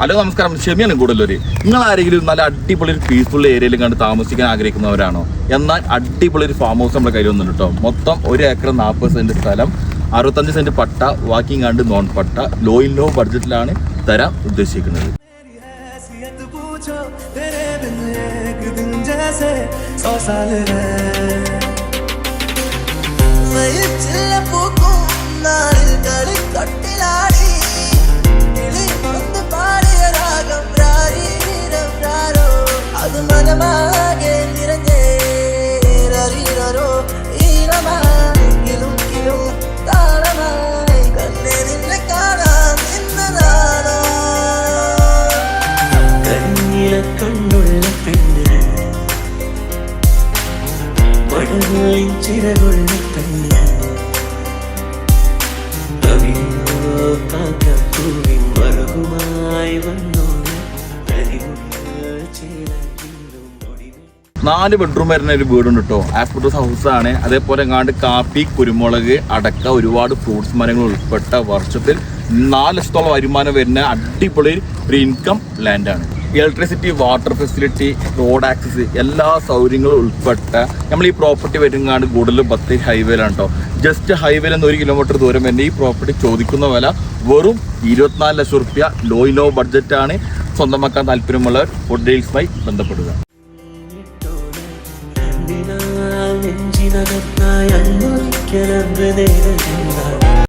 Hello നമസ്കാരം, ഷെമിയാണ് കൂടുതലൊരു. നിങ്ങൾ ആരെങ്കിലും നല്ല അടിപൊളി ഒരു പീസ്ഫുൾ ഏരിയയിൽ കണ്ട് താമസിക്കാൻ ആഗ്രഹിക്കുന്നവരാണോ? എന്നാൽ അടിപൊളി ഒരു ഫാം ഹൗസ് നമ്മുടെ കയ്യിൽ വന്നിട്ടുണ്ട് കേട്ടോ. മൊത്തം 1 ഏക്കർ 40 സെന്റ് സ്ഥലം, 65 സെന്റ് പട്ട, വാക്കിംഗ് ആൻഡ് നോൺ പട്ട, ലോ ബഡ്ജറ്റിലാണ് തരാൻ ഉദ്ദേശിക്കുന്നത്. നാല് ബെഡ്റൂം വരുന്ന ഒരു വീടുണ്ട് കേട്ടോ. ആസ്പെറ്റോസ് ഹൗസ് ആണ്. അതേപോലെ എങ്ങാണ്ട് കാപ്പി, കുരുമുളക്, അടക്ക, ഒരുപാട് ഫ്രൂട്ട്സ് മരങ്ങൾ ഉൾപ്പെട്ട വർഷത്തിൽ 4 ലക്ഷത്തോളം വരുമാനം വരുന്ന അടിപൊളി ഒരു ഇൻകം ലാൻഡാണ്. Electricity, water facility, road access, എല്ലാ സൗകര്യങ്ങളും ഉൾപ്പെട്ട നമ്മൾ ഈ പ്രോപ്പർട്ടി വരുങ്ങാണ്ട് കൂടുതൽ ബത്തേരി ഹൈവേയിലാണ് കേട്ടോ. ജസ്റ്റ് ഹൈവേയിൽ നിന്ന് 1 കിലോമീറ്റർ ദൂരം തന്നെ ഈ പ്രോപ്പർട്ടി ചോദിക്കുന്ന വില വെറും 24 ലക്ഷം റുപ്യ. ലോ ബഡ്ജറ്റാണ്. സ്വന്തമാക്കാൻ താല്പര്യമുള്ളവർ ഫുഡ് ഡീൽസുമായി ബന്ധപ്പെടുക. നെഞ്ചിനകത്തായി